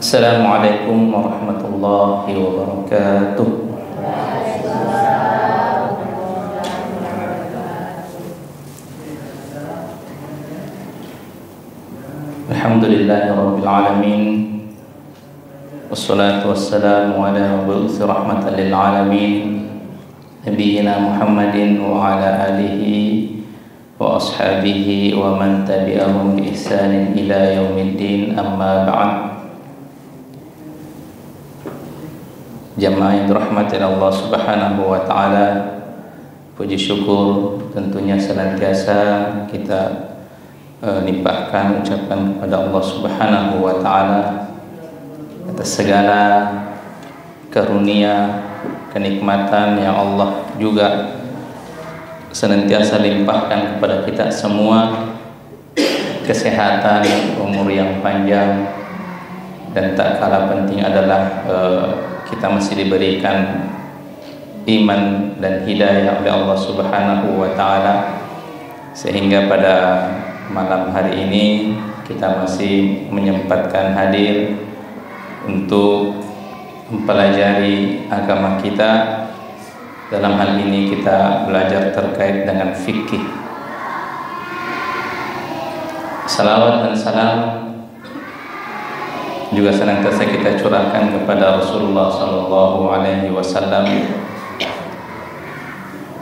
Assalamualaikum warahmatullahi wabarakatuh. Alhamdulillahi rabbil alamin. Wassalatu wassalamu ala mab'uts rahmatan lil alamin, nabiyyina Muhammadin wa ala alihi wa ashabihi wa man tabi'ahum bi ihsanin ila yaumiddin, amma ba'd. Jamaah yang dirahmati Allah Subhanahu wa taala, puji syukur tentunya senantiasa kita limpahkan ucapan kepada Allah Subhanahu wa taala atas segala karunia, kenikmatan yang Allah juga senantiasa limpahkan kepada kita semua, kesehatan, umur yang panjang, dan tak kalah penting adalah kita masih diberikan iman dan hidayah oleh Allah Subhanahu wa taala, sehingga pada malam hari ini kita masih menyempatkan hadir untuk mempelajari agama kita. Dalam hal ini kita belajar terkait dengan fikih. Salawat dan salam juga senantiasa kita curahkan kepada Rasulullah sallallahu alaihi wasallam,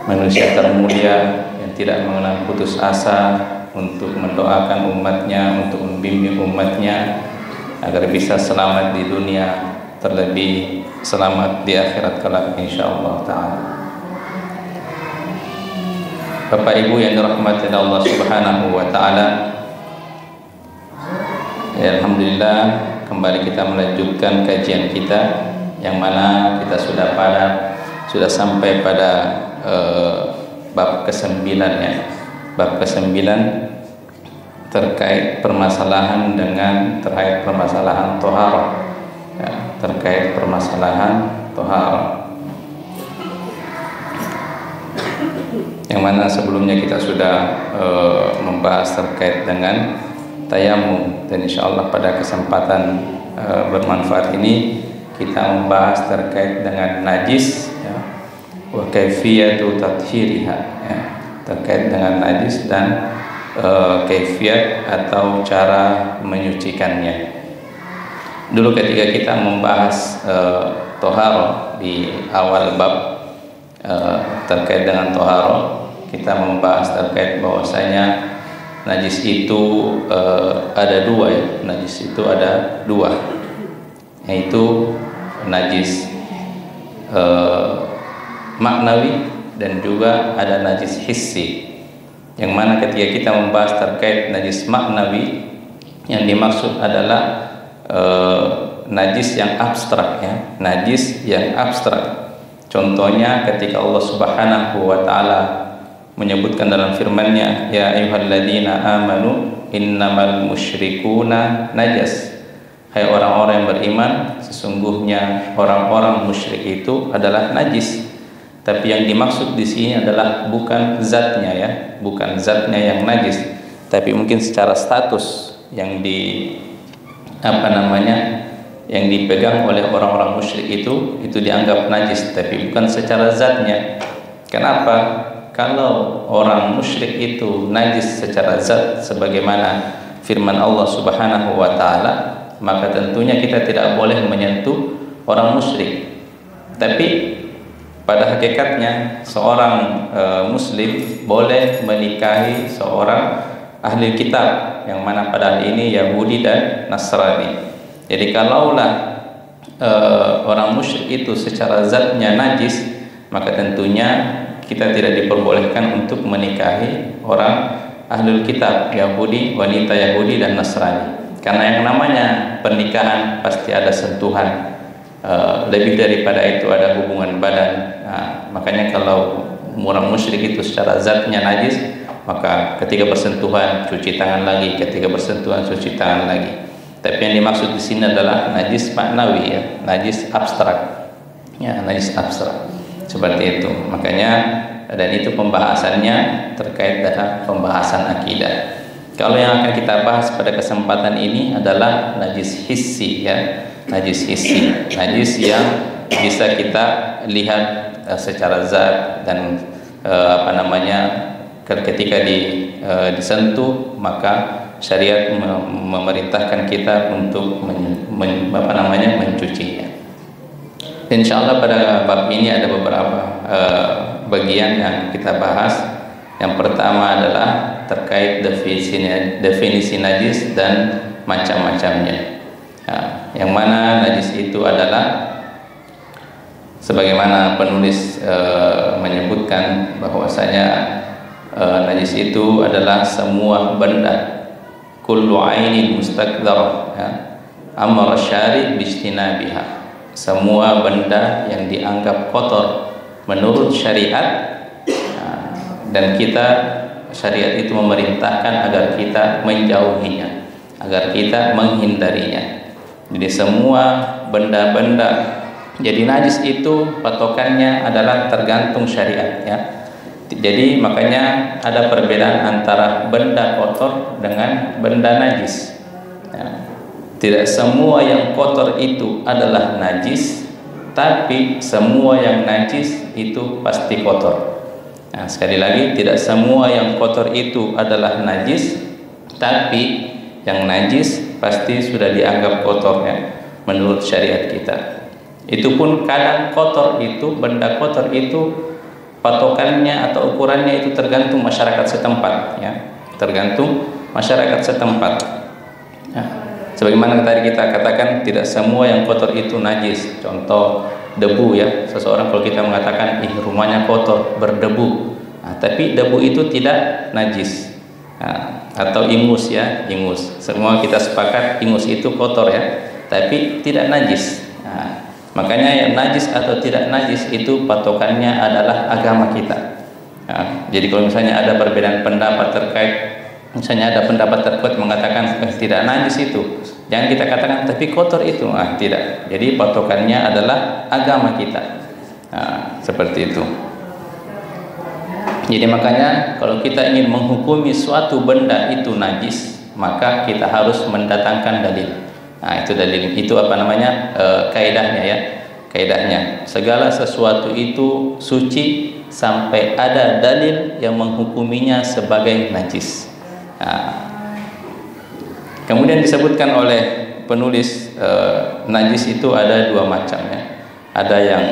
manusia termulia yang tidak mengenal putus asa untuk mendoakan umatnya, untuk membimbing umatnya agar bisa selamat di dunia, terlebih selamat di akhirat kelak insyaallah taala. Bapak Ibu yang dirahmati Allah Subhanahu wa taala, ya, alhamdulillah kembali kita melanjutkan kajian kita, yang mana kita sudah sampai pada bab ke-9 ya. Bab ke-9 terkait permasalahan thaharah ya, terkait permasalahan thaharah, yang mana sebelumnya kita sudah membahas terkait dengan tayamum, dan insyaallah pada kesempatan bermanfaat ini kita membahas terkait dengan najis ya, wa kaifiyatu tathhiriha ya, terkait dengan najis dan kaifiyat atau cara menyucikannya. Dulu ketika kita membahas thaharah di awal bab terkait dengan thaharah, kita membahas terkait bahwasanya najis itu ada dua ya. Najis itu ada dua, yaitu najis maknawi dan juga ada najis hissi. Yang mana ketika kita membahas terkait najis maknawi, yang dimaksud adalah najis yang abstrak ya, najis yang abstrak. Contohnya ketika Allah Subhanahu wa taala menyebutkan dalam firman-Nya, ya ayyuhalladzina amanu innamal musyrikuna najas. Hai orang-orang yang beriman, sesungguhnya orang-orang musyrik itu adalah najis. Tapi yang dimaksud di sini adalah bukan zatnya ya, bukan zatnya yang najis, tapi mungkin secara status yang yang dipegang oleh orang-orang musyrik itu dianggap najis, tapi bukan secara zatnya. Kenapa? Kalau orang musyrik itu najis secara zat sebagaimana firman Allah Subhanahu wa taala, maka tentunya kita tidak boleh menyentuh orang musyrik. Tapi pada hakikatnya seorang muslim boleh menikahi seorang ahli kitab, yang mana pada hal ini Yahudi dan Nasrani. Jadi kalaulah orang musyrik itu secara zatnya najis, maka tentunya kita tidak diperbolehkan untuk menikahi orang ahlul kitab, Yahudi, wanita Yahudi dan Nasrani. Karena yang namanya pernikahan pasti ada sentuhan, lebih daripada itu ada hubungan badan. Makanya kalau orang musyrik itu secara zatnya najis, maka ketika bersentuhan cuci tangan lagi, ketika bersentuhan cuci tangan lagi. Tapi yang dimaksud di sini adalah najis maknawi ya, najis abstrak. Ya, najis abstrak. Seperti itu. Makanya, dan itu pembahasannya terkait dengan pembahasan akidah. Kalau yang akan kita bahas pada kesempatan ini adalah najis hissi ya. najis hissi, najis yang bisa kita lihat secara zat dan ketika disentuh, maka syariat memerintahkan kita untuk mencucinya. Insyaallah pada bab ini ada beberapa bagian yang kita bahas. Yang pertama adalah terkait definisi najis dan macam-macamnya. Yang mana najis itu adalah sebagaimana penulis menyebutkan bahwasanya najis itu adalah semua benda, kullu ainin mustaqdarah, amara syari' bijtinabiha, semua benda yang dianggap kotor menurut syariat, dan syariat itu memerintahkan agar kita menjauhinya, agar kita menghindarinya. Jadi semua benda-benda jadi najis itu patokannya adalah tergantung syariat, ya. Jadi makanya ada perbedaan antara benda kotor dengan benda najis, ya. Tidak semua yang kotor itu adalah najis, tapi semua yang najis itu pasti kotor. Nah, sekali lagi, tidak semua yang kotor itu adalah najis, tapi yang najis pasti sudah dianggap kotor, ya, menurut syariat kita. Itu pun kadang kotor itu, benda kotor itu patokannya atau ukurannya itu tergantung masyarakat setempat, ya, tergantung masyarakat setempat. Nah, sebagaimana tadi kita katakan, tidak semua yang kotor itu najis. Contoh debu, ya, seseorang kalau kita mengatakan rumahnya kotor, berdebu, nah, tapi debu itu tidak najis. Nah, atau ingus, ya, ingus, semua kita sepakat ingus itu kotor, ya, tapi tidak najis. Nah, makanya yang najis atau tidak najis itu patokannya adalah agama kita. Nah, jadi kalau misalnya ada perbedaan pendapat terkait, misalnya ada pendapat terkuat mengatakan tidak najis itu, jangan kita katakan tapi kotor itu, tidak. Jadi patokannya adalah agama kita. Nah, seperti itu. Jadi makanya kalau kita ingin menghukumi suatu benda itu najis, maka kita harus mendatangkan dalil. Nah, itu dalil, itu kaidahnya, ya. Kaidahnya, segala sesuatu itu suci sampai ada dalil yang menghukuminya sebagai najis. Nah, kemudian disebutkan oleh penulis najis itu ada dua macam, ya. Ada yang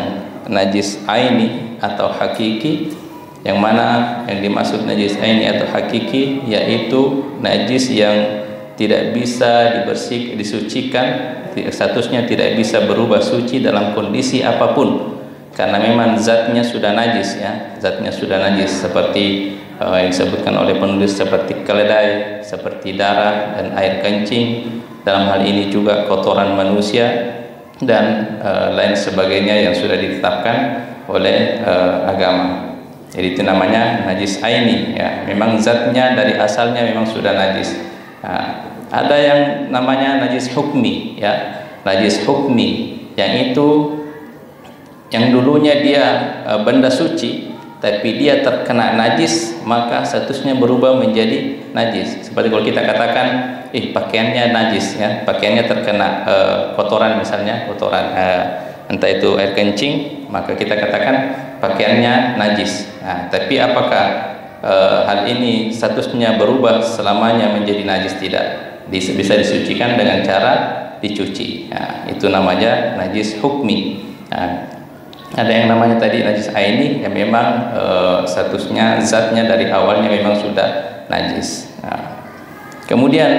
najis aini atau hakiki, yang mana yang dimaksud najis aini atau hakiki yaitu najis yang tidak bisa disucikan, statusnya tidak bisa berubah suci dalam kondisi apapun, karena memang zatnya sudah najis, ya, zatnya sudah najis, seperti yang disebutkan oleh penulis, seperti keledai, seperti darah dan air kencing, dalam hal ini juga kotoran manusia dan lain sebagainya yang sudah ditetapkan oleh agama. Jadi itu namanya najis aini, ya, memang zatnya dari asalnya memang sudah najis. Nah, ada yang namanya najis hukmi, ya, najis hukmi, yang itu yang dulunya dia benda suci, tapi dia terkena najis, maka statusnya berubah menjadi najis. Seperti kalau kita katakan, pakaiannya najis, ya, pakaiannya terkena kotoran, misalnya kotoran entah itu air kencing, maka kita katakan pakaiannya najis. Nah, tapi apakah hal ini statusnya berubah selamanya menjadi najis? Tidak. Bisa disucikan dengan cara dicuci. Nah, itu namanya najis hukmi. Nah, ada yang namanya tadi najis aini, yang memang statusnya, zatnya dari awalnya memang sudah najis. Nah, kemudian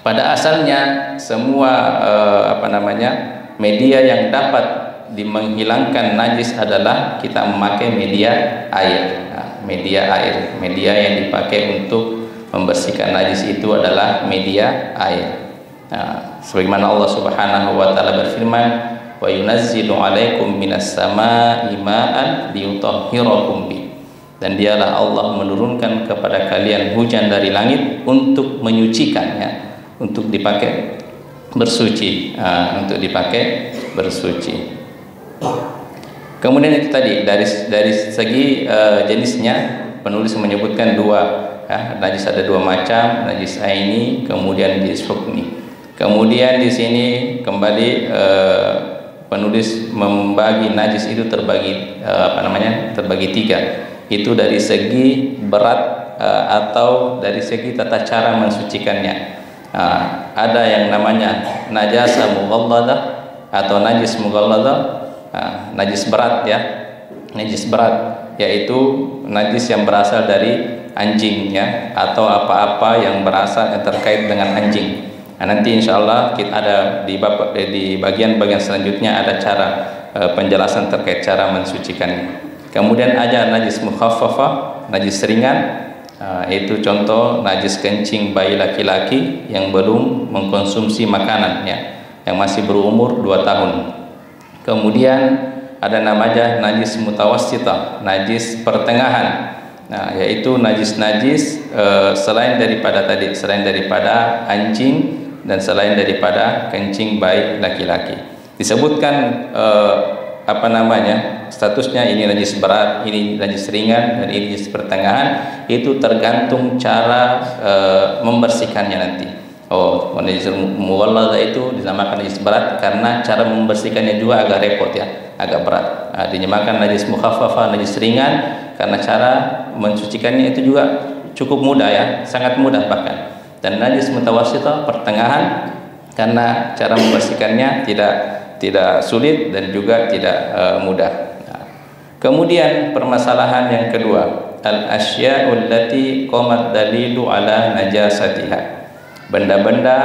pada asalnya semua media yang dapat menghilangkan najis adalah kita memakai media air. Nah, media air, media yang dipakai untuk membersihkan najis itu adalah media air. Nah, sebagaimana Allah Subhanahu wa taala berfirman, wa yunazzilu 'alaikum minas samaa'i ma'an liyutahhirakum bi. Dan dialah Allah menurunkan kepada kalian hujan dari langit untuk menyucikannya, untuk dipakai bersuci, untuk dipakai bersuci. Kemudian itu tadi dari segi jenisnya, penulis menyebutkan dua, ya, najis ada dua macam, najis aini, kemudian najis hukmi. Kemudian di sini kembali penulis membagi najis itu terbagi terbagi tiga. Itu dari segi berat atau dari segi tata cara mensucikannya. Ada yang namanya najasa mughalladah atau najis mughalladah, najis berat ya, najis berat, yaitu najis yang berasal dari anjing ya, atau apa-apa yang berasal yang terkait dengan anjing. Nanti insya Allah kita ada di bagian-bagian selanjutnya ada cara penjelasan terkait cara mensucikannya. Kemudian ada najis mukhaffafah, najis ringan. Itu contoh najis kencing bayi laki-laki yang belum mengkonsumsi makanan ya, yang masih berumur 2 tahun. Kemudian ada namanya najis mutawassitah, najis pertengahan. Yaitu najis-najis selain daripada anjing dan selain daripada kencing bayi laki-laki. Disebutkan statusnya, ini najis berat, ini najis ringan, dan ini najis pertengahan. Itu tergantung cara membersihkannya nanti. Najis mughalladah itu dinamakan najis berat karena cara membersihkannya juga agak repot ya, agak berat. Dinamakan najis mukhaffafah, najis ringan, karena cara mensucikannya itu juga cukup mudah ya, sangat mudah bahkan. Dan najis mutawassitah, pertengahan, karena cara membersihkannya tidak sulit dan juga tidak mudah. Kemudian permasalahan yang kedua, al-asya'ul lati qamat dalilu ala najasatiha. Benda-benda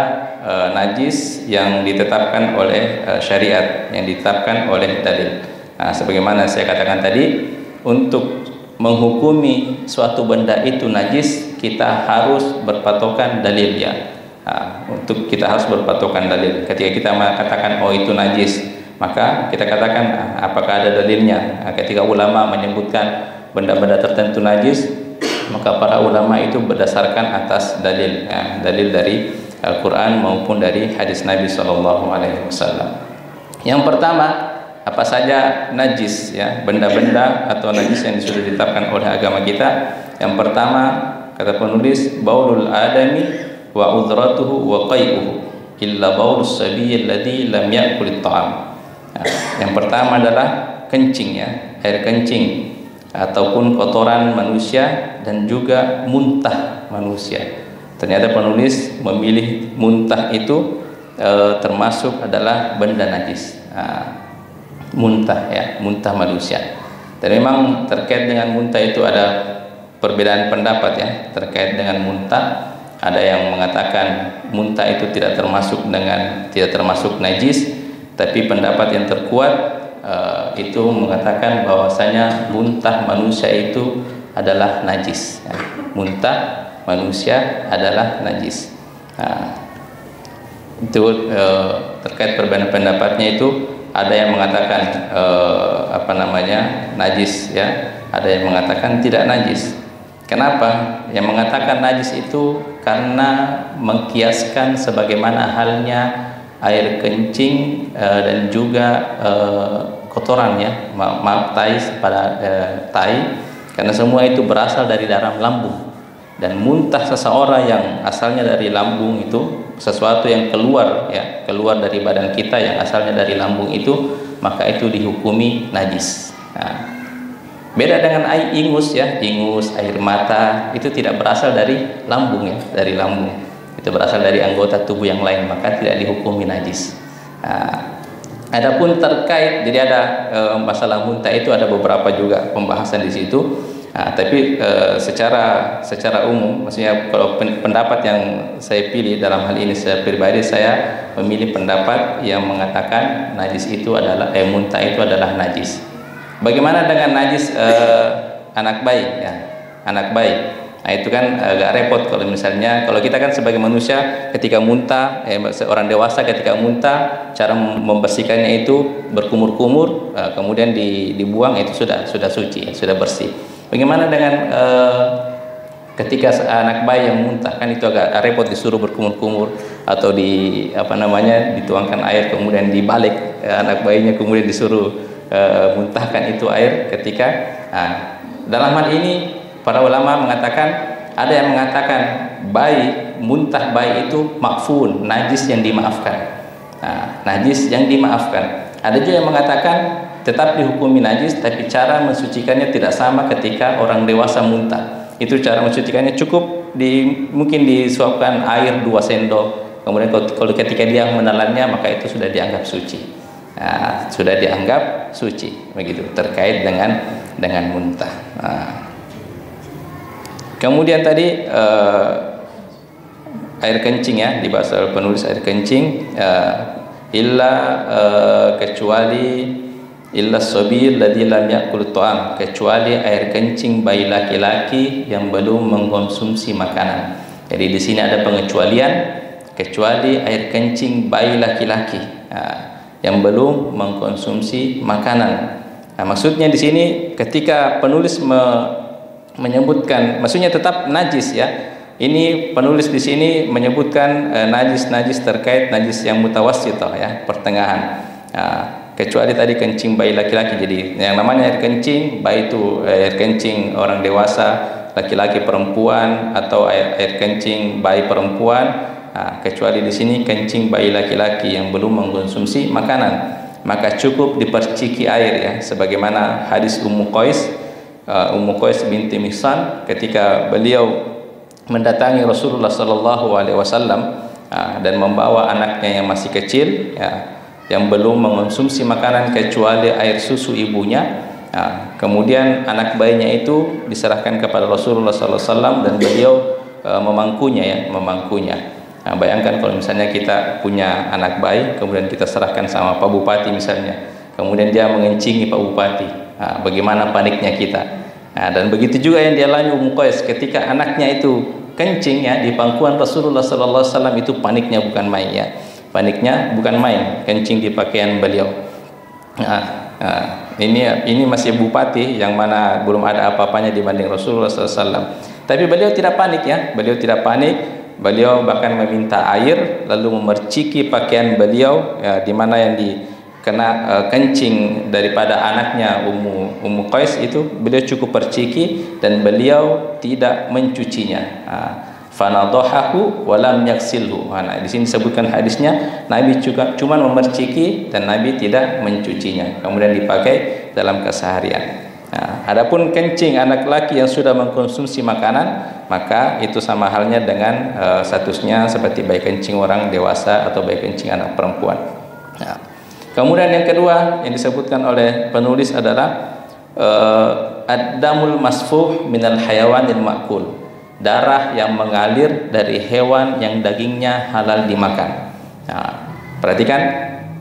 najis yang ditetapkan oleh syariat, yang ditetapkan oleh dalil. Sebagaimana saya katakan tadi, untuk menghukumi suatu benda itu najis, kita harus berpatokan dalil ya. Untuk kita harus berpatokan dalil. Ketika kita mengatakan itu najis, maka kita katakan apakah ada dalilnya. Ketika ulama menyebutkan benda-benda tertentu najis, maka para ulama itu berdasarkan atas dalil, dalil dari Al-Quran maupun dari hadis Nabi SAW. Yang pertama, apa saja najis ya, benda-benda atau najis yang sudah ditetapkan oleh agama kita. Yang pertama, kata penulis, baulul adami wa udratuhu wa qai'uhu illa baulus sabiyyi alladhi lam ya'kul at-ta'am. Yang pertama adalah kencing ya, air kencing ataupun kotoran manusia dan juga muntah manusia. Ternyata penulis memilih muntah itu termasuk adalah benda najis. Muntah ya, muntah manusia. Dan memang terkait dengan muntah itu ada perbedaan pendapat ya terkait dengan muntah. Ada yang mengatakan muntah itu tidak termasuk najis, tapi pendapat yang terkuat itu mengatakan bahwasanya muntah manusia itu adalah najis ya. Muntah manusia adalah najis. Itu terkait perbedaan pendapatnya itu ada yang mengatakan najis ya, ada yang mengatakan tidak najis. Kenapa? Yang mengatakan najis itu karena mengkiaskan sebagaimana halnya air kencing dan juga kotoran ya, tai pada tai, karena semua itu berasal dari dalam lambung. Dan muntah seseorang yang asalnya dari lambung itu sesuatu yang keluar dari badan kita yang asalnya dari lambung itu, maka itu dihukumi najis. Beda dengan air ingus ya, ingus, air mata itu tidak berasal dari lambung ya, dari lambung. Itu berasal dari anggota tubuh yang lain, maka tidak dihukumi najis. Adapun terkait, jadi ada masalah muntah itu ada beberapa juga pembahasan di situ. Tapi secara umum, maksudnya kalau pendapat yang saya pilih dalam hal ini, saya pribadi saya memilih pendapat yang mengatakan najis itu adalah muntah itu adalah najis. Bagaimana dengan najis anak bayi ya, anak bayi. Itu kan agak repot kalau misalnya, kalau kita kan sebagai manusia ketika muntah, seorang dewasa ketika muntah, cara membersihkannya itu berkumur-kumur, kemudian dibuang, itu sudah suci, sudah bersih. Bagaimana dengan ketika anak bayi yang muntah, kan itu agak repot, disuruh berkumur-kumur atau dituangkan air kemudian dibalik anak bayinya kemudian disuruh muntahkan itu air ketika dalam hal ini para ulama mengatakan Ada yang mengatakan muntah bayi itu makfun, najis yang dimaafkan. Nah, najis yang dimaafkan. Ada juga yang mengatakan tetap dihukumi najis, tapi cara mensucikannya tidak sama ketika orang dewasa muntah. Itu cara mensucikannya cukup mungkin disuapkan air 2 sendok. Kemudian kalau ketika dia menelannya, maka itu sudah dianggap suci. Nah, sudah dianggap suci, begitu terkait dengan muntah. Nah. Kemudian tadi air kencing ya, dibahas oleh penulis air kencing, kecuali illa sabir ladzi lam yakul ta'am, kecuali air kencing bayi laki-laki yang belum mengkonsumsi makanan. Jadi di sini ada pengecualian, kecuali air kencing bayi laki-laki yang belum mengkonsumsi makanan. Nah, maksudnya di sini ketika penulis menyebutkan, maksudnya tetap najis ya. Ini penulis di sini menyebutkan najis terkait najis yang mutawassithah ya, pertengahan. Kecuali tadi kencing bayi laki-laki. Jadi yang namanya air kencing bayi itu air kencing orang dewasa, laki-laki perempuan, atau air kencing bayi perempuan. Kecuali di sini kencing bayi laki-laki yang belum mengkonsumsi makanan, maka cukup diperciki air ya, sebagaimana hadis Ummu Qais binti Mihsan ketika beliau mendatangi Rasulullah sallallahu alaihi wasallam dan membawa anaknya yang masih kecil ya, yang belum mengonsumsi makanan kecuali air susu ibunya. Kemudian anak bayinya itu diserahkan kepada Rasulullah sallallahu alaihi wasallam dan beliau memangkunya. Nah, bayangkan kalau misalnya kita punya anak bayi, kemudian kita serahkan sama Pak Bupati misalnya, kemudian dia mengencingi Pak Bupati, bagaimana paniknya kita. Dan begitu juga yang dialami Ummu Qais ketika anaknya itu kencing ya di pangkuan Rasulullah sallallahu alaihi wasallam, itu paniknya bukan main ya, paniknya bukan main, kencing di pakaian beliau. Ini masih bupati yang mana belum ada apa-apanya dibanding Rasulullah sallallahu alaihi wasallam, tapi beliau tidak panik ya, beliau bahkan meminta air lalu memerciki pakaian beliau ya, di mana yang dikena kencing daripada anaknya Ummu Qais itu beliau cukup perciki dan beliau tidak mencucinya. Fanadhahu wa lam yaksilhu. Nah, di sini disebutkan hadisnya Nabi juga cuma memerciki dan Nabi tidak mencucinya, kemudian dipakai dalam keseharian. Adapun kencing anak laki yang sudah mengkonsumsi makanan, maka itu sama halnya dengan statusnya seperti bayi kencing orang dewasa atau bayi kencing anak perempuan. Kemudian yang kedua yang disebutkan oleh penulis adalah ad-damul masfuh minal hayawanil ma'kul, darah yang mengalir dari hewan yang dagingnya halal dimakan. Perhatikan,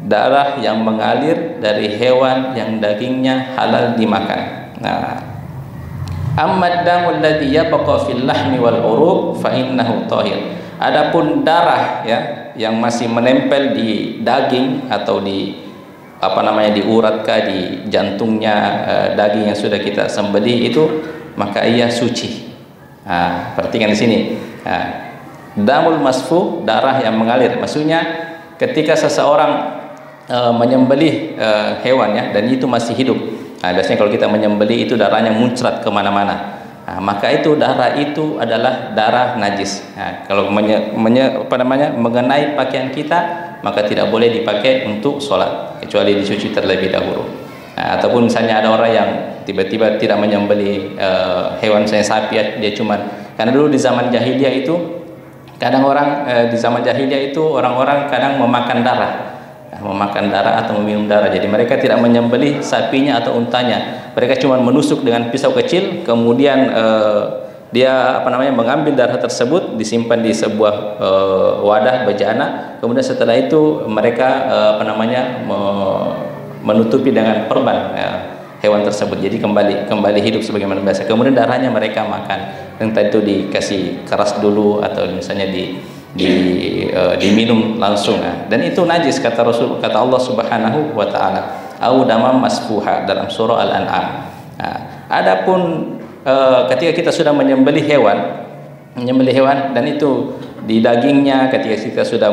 darah yang mengalir dari hewan yang dagingnya halal dimakan. Amma damul ladzi yabqa fil lahmi wal uruq fa innahu tahir. Adapun darah ya yang masih menempel di daging atau di di urat di jantungnya daging yang sudah kita sembelih itu, maka ia suci. Perhatikan di sini. Damul masfuh, darah yang mengalir. Maksudnya ketika seseorang menyembelih hewan ya, dan itu masih hidup. Biasanya kalau kita menyembelih itu darahnya muncrat kemana-mana. Maka itu darah itu adalah darah najis. Kalau mengenai pakaian kita, maka tidak boleh dipakai untuk sholat kecuali dicuci terlebih dahulu. Ataupun misalnya ada orang yang tiba-tiba tidak menyembelih hewan, misalnya sapi, dia karena dulu di zaman jahiliyah itu kadang orang-orang kadang memakan darah atau meminum darah. Jadi mereka tidak menyembelih sapinya atau untanya, mereka cuma menusuk dengan pisau kecil, kemudian dia mengambil darah tersebut, disimpan di sebuah wadah bejana, kemudian setelah itu mereka menutupi dengan perban hewan tersebut, jadi kembali hidup sebagaimana biasa. Kemudian darahnya mereka makan, yang tadi itu dikasih keras dulu atau misalnya diminum langsung. Dan itu najis kata Allah Subhanahu wa taala, au damam masfuha dalam surah Al-An'am. Adapun ketika kita sudah menyembelih hewan dan itu di dagingnya ketika kita sudah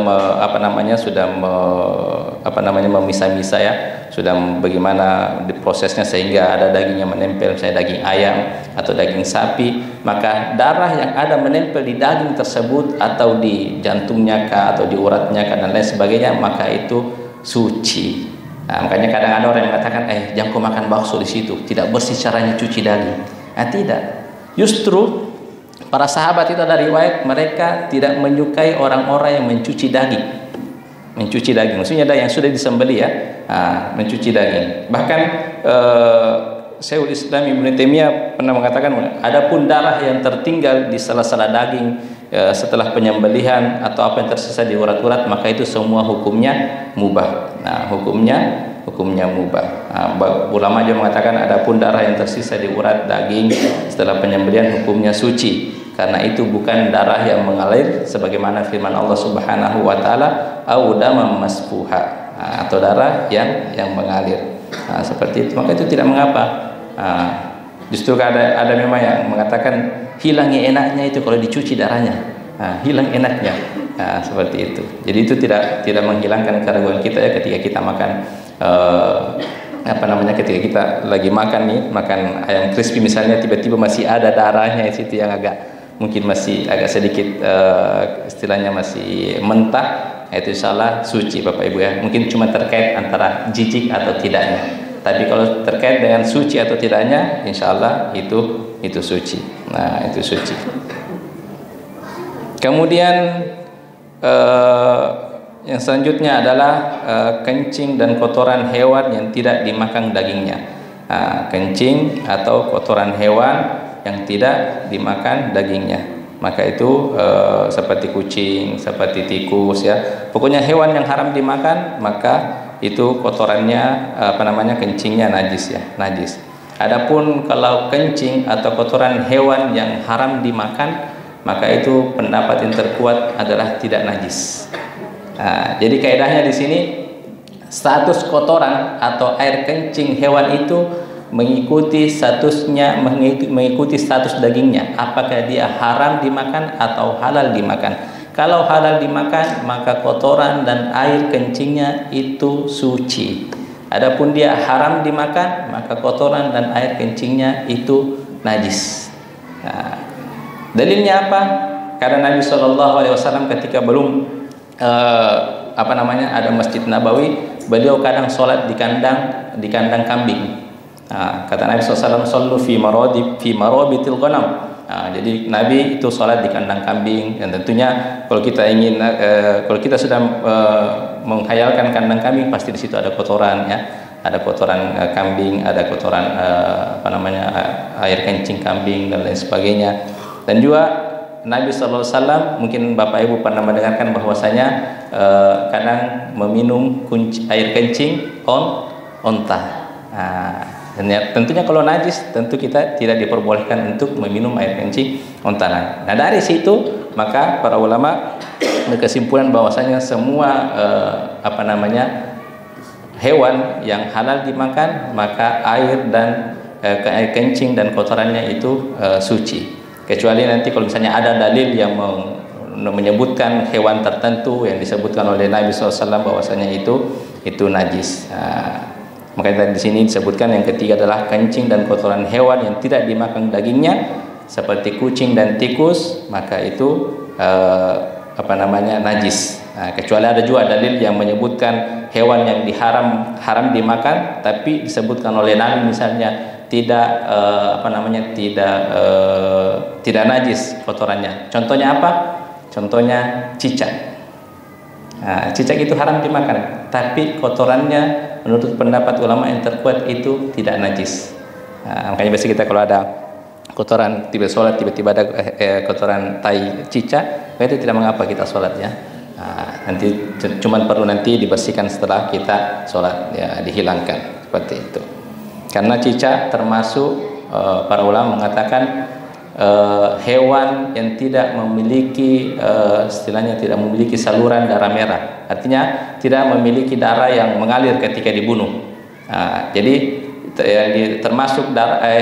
memisah-misah ya, sudah bagaimana di prosesnya sehingga ada daging yang menempel, misalnya daging ayam atau daging sapi, maka darah yang ada menempel di daging tersebut atau di jantungnya kah atau di uratnya kah dan lain sebagainya, maka itu suci. Nah, makanya kadang ada orang yang mengatakan, jangan kau makan bakso di situ, tidak bersih caranya cuci daging. Tidak. Justru para sahabat itu ada riwayat mereka tidak menyukai orang-orang yang mencuci daging. Mencuci daging, maksudnya ada yang sudah disembelih ya, mencuci daging. Bahkan Syekhul Islam Ibnu Taimiyah pernah mengatakan, adapun darah yang tertinggal di sela-sela daging setelah penyembelihan atau apa yang tersisa di urat-urat, maka itu semua hukumnya mubah. Nah, hukumnya mubah. Ulama juga mengatakan adapun darah yang tersisa di urat daging setelah penyembelihan hukumnya suci, karena itu bukan darah yang mengalir sebagaimana firman Allah Subhanahu wa taala, au damam masfuha, atau darah yang mengalir. Seperti itu, maka itu tidak mengapa. Justru ada memang yang mengatakan hilangi enaknya itu kalau dicuci darahnya, hilang enaknya, seperti itu. Jadi itu tidak menghilangkan keraguan kita ya ketika kita makan ketika kita lagi makan ayam crispy misalnya, tiba-tiba masih ada darahnya di situ yang mungkin masih agak sedikit istilahnya masih mentah, itu insyaallah suci Bapak Ibu ya. Mungkin cuma terkait antara jijik atau tidaknya. Tapi kalau terkait dengan suci atau tidaknya, insyaallah itu suci. Nah, itu suci. Kemudian yang selanjutnya adalah kencing dan kotoran hewan yang tidak dimakan dagingnya. Kencing atau kotoran hewan yang tidak dimakan dagingnya, maka itu seperti kucing, seperti tikus ya. Pokoknya hewan yang haram dimakan, maka itu kotorannya kencingnya najis ya, najis. Adapun kalau kencing atau kotoran hewan yang haram dimakan, maka itu pendapat yang terkuat adalah tidak najis. Jadi kaidahnya di sini, status kotoran atau air kencing hewan itu mengikuti statusnya, mengikuti status dagingnya, apakah dia haram dimakan atau halal dimakan. Kalau halal dimakan, maka kotoran dan air kencingnya itu suci. Adapun dia haram dimakan, maka kotoran dan air kencingnya itu najis. Dalilnya apa? Karena Nabi SAW ketika belum ada Masjid Nabawi, beliau kadang sholat di kandang kambing. Kata Nabi SAW, "Shallu fi marabitil ghanam." Jadi Nabi itu sholat di kandang kambing, dan tentunya kalau kita sudah menghayalkan kandang kambing, pasti di situ ada kotoran ya, ada kotoran kambing, ada kotoran air kencing kambing dan lain sebagainya. Dan juga Nabi SAW, mungkin Bapak Ibu pernah mendengarkan bahwasanya kadang meminum air kencing onta. Dan tentunya kalau najis, tentu kita tidak diperbolehkan untuk meminum air kencing onta. Nah, dari situ maka para ulama berkesimpulan bahwasanya semua hewan yang halal dimakan, maka air kencing dan kotorannya itu suci. Kecuali nanti kalau misalnya ada dalil yang menyebutkan hewan tertentu yang disebutkan oleh Nabi SAW bahwasanya itu najis. Makanya di sini disebutkan yang ketiga adalah kencing dan kotoran hewan yang tidak dimakan dagingnya seperti kucing dan tikus, maka itu najis. Kecuali ada juga dalil yang menyebutkan hewan yang haram dimakan, tapi disebutkan oleh Nabi misalnya tidak najis kotorannya. Contohnya apa? Contohnya cicak. Cicak itu haram dimakan, tapi kotorannya menurut pendapat ulama yang terkuat itu tidak najis. Makanya biasa kita kalau ada kotoran tiba-tiba ada kotoran tai cicak, itu tidak mengapa kita sholat ya. Nanti cuman perlu nanti dibersihkan setelah kita sholat ya, dihilangkan seperti itu. Karena cicak termasuk para ulama mengatakan hewan yang tidak memiliki istilahnya tidak memiliki saluran darah merah, artinya tidak memiliki darah yang mengalir ketika dibunuh. Jadi termasuk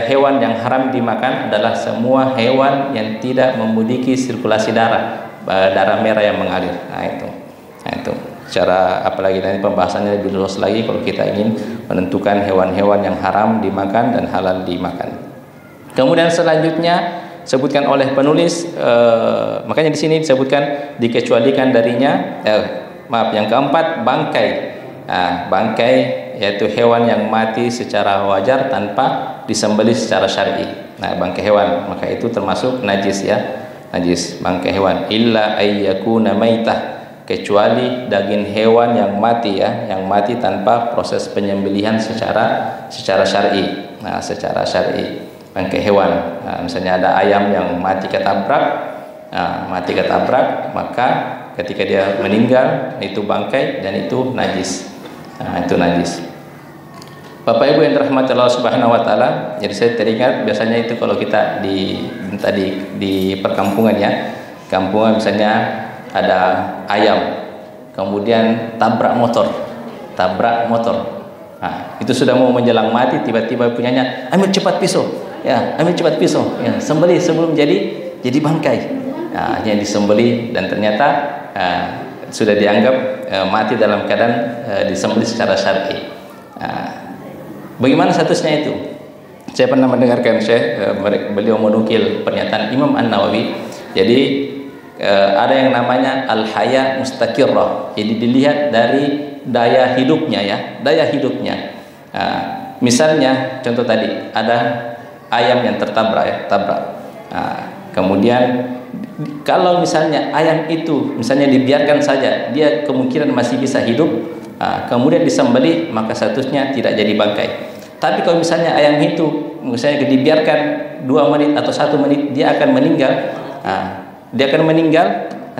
hewan yang haram dimakan adalah semua hewan yang tidak memiliki sirkulasi darah, darah merah yang mengalir. Nah itu. Secara apalagi nanti pembahasannya lebih luas lagi kalau kita ingin menentukan hewan-hewan yang haram dimakan dan halal dimakan. Kemudian selanjutnya sebutkan oleh penulis, makanya di sini disebutkan dikecualikan darinya. Yang keempat bangkai. Bangkai yaitu hewan yang mati secara wajar tanpa disembelih secara syar'i. Nah, bangkai hewan maka itu termasuk najis ya, najis bangkai hewan. Illa ayyakuna maitah, kecuali daging hewan yang mati ya, yang mati tanpa proses penyembelihan secara syar'i. Nah, secara syar'i bangkai hewan. Nah, misalnya ada ayam yang mati ketabrak, maka ketika dia meninggal itu bangkai dan itu najis. Nah, itu najis. Bapak Ibu yang dirahmati Allah Subhanahu wa taala, jadi saya teringat biasanya itu kalau kita di perkampungan ya. Kampungan misalnya ada ayam kemudian tabrak motor. Nah, itu sudah mau menjelang mati, tiba-tiba punyanya ambil cepat pisau ya, sembelih sebelum jadi bangkai. Nah, yang disembelih dan ternyata sudah dianggap mati dalam keadaan disembelih secara syar'i. Bagaimana statusnya itu? Saya pernah mendengarkan beliau menukil pernyataan Imam An-Nawawi. Jadi ada yang namanya al-haya mustaqirrah. Jadi dilihat dari daya hidupnya ya, misalnya contoh tadi ada ayam yang tabrak. Kemudian kalau misalnya ayam itu misalnya dibiarkan saja, dia kemungkinan masih bisa hidup, kemudian disembelih, maka statusnya tidak jadi bangkai. Tapi kalau misalnya ayam itu misalnya dibiarkan 2 menit atau 1 menit, dia akan meninggal.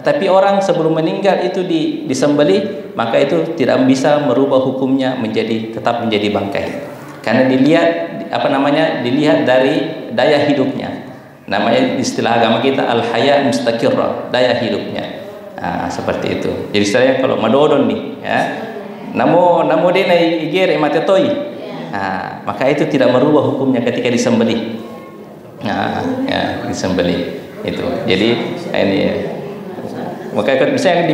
Tapi orang sebelum meninggal itu disembelih, maka itu tidak bisa merubah hukumnya tetap menjadi bangkai. Karena dilihat dari daya hidupnya. Namanya istilah agama kita al-haya mustaqirrah, daya hidupnya. Seperti itu. Jadi saya kalau madodon nih ya, namo dena igere matetoi. Maka itu tidak merubah hukumnya ketika disembelih. Disembelih itu. Jadi ini ya. Maka misalnya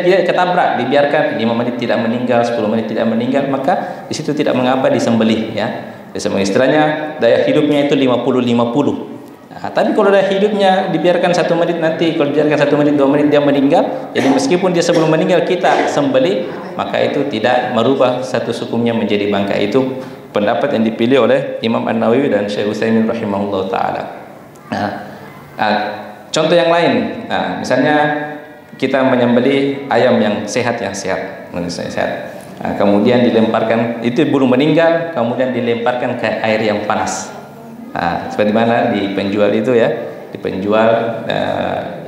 dia ketabrak, dibiarkan 5 menit tidak meninggal, 10 menit tidak meninggal, maka di situ tidak mengapa disembelih ya. Istilahnya daya hidupnya itu 50-50. Tapi kalau daya hidupnya dibiarkan 1 menit, nanti kalau dibiarkan 1 menit 2 menit dia meninggal, jadi meskipun dia sebelum meninggal kita sembelih, maka itu tidak merubah satu hukumnya menjadi bangkai. Itu pendapat yang dipilih oleh Imam An-Nawawi dan Syekh Utsaimin rahimahullah taala. Contoh yang lain, misalnya kita menyembelih ayam yang sehat, kemudian dilemparkan, itu belum meninggal, kemudian dilemparkan ke air yang panas. Seperti mana di penjual itu ya,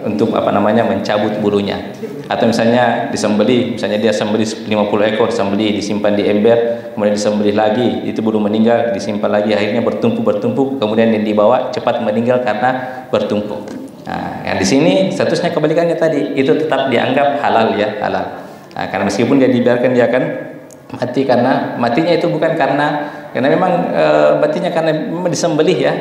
untuk mencabut bulunya. Atau misalnya disembelih, misalnya dia sembelih 50 ekor, disembelih, disimpan di ember, kemudian disembelih lagi, itu belum meninggal, disimpan lagi, akhirnya bertumpuk, kemudian yang dibawa cepat meninggal karena bertumpuk. Yang di sini statusnya kebalikannya tadi, itu tetap dianggap halal ya, halal. Karena meskipun dia dibiarkan, dia akan mati, karena matinya itu bukan karena memang matinya karena memang disembelih ya.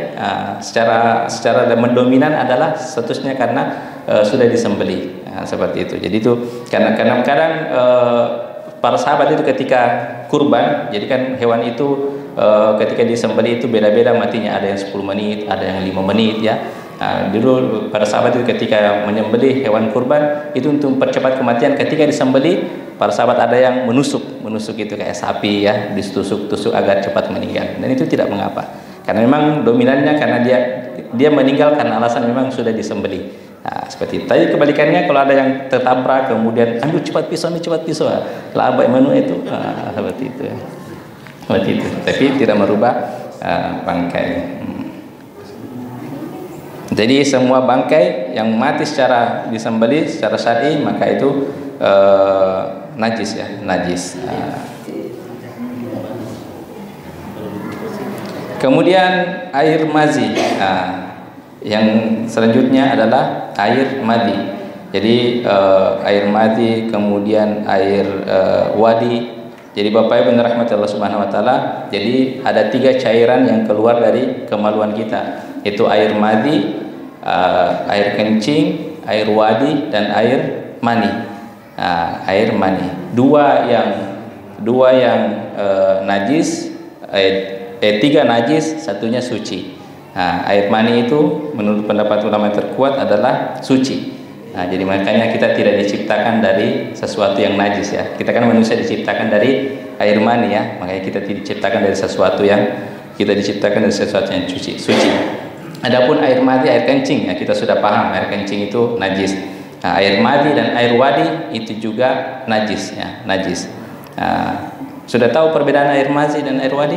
Secara mendominan adalah statusnya karena sudah disembelih. Seperti itu. Jadi itu karena kadang-kadang para sahabat itu ketika kurban, jadi kan hewan itu ketika disembelih itu beda-beda matinya, ada yang 10 menit, ada yang 5 menit ya. Dulu para sahabat itu ketika menyembelih hewan kurban itu untuk mempercepat kematian, ketika disembelih para sahabat ada yang menusuk itu kayak sapi ya, ditusuk agar cepat meninggal, dan itu tidak mengapa karena memang dominannya karena dia meninggal karena alasan memang sudah disembelih. Seperti itu. Tadi kebalikannya, kalau ada yang tertabrak kemudian ambil cepat pisau, lah abai menu itu seperti itu ya. Seperti itu. Tapi tidak merubah bangkai. Jadi semua bangkai yang mati secara disembelih secara syar'i, maka itu najis ya, najis. Kemudian air mazi. Yang selanjutnya adalah air madi. Jadi air madi, kemudian air wadi. Jadi Bapak Ibu rahmati Allah Subhanahu wa taala, jadi ada 3 cairan yang keluar dari kemaluan kita, itu air madi, air kencing, air wadi dan air mani. Air mani. Dua yang najis, tiga najis, satunya suci. Air mani itu menurut pendapat ulama terkuat adalah suci. Jadi makanya kita tidak diciptakan dari sesuatu yang najis ya. Kita kan manusia diciptakan dari air mani ya. Makanya kita diciptakan dari sesuatu yang suci. Adapun air madi, air kencing ya, kita sudah paham air kencing itu najis. Air madi dan air wadi itu juga najis ya, najis. Sudah tahu perbedaan air madi dan air wadi?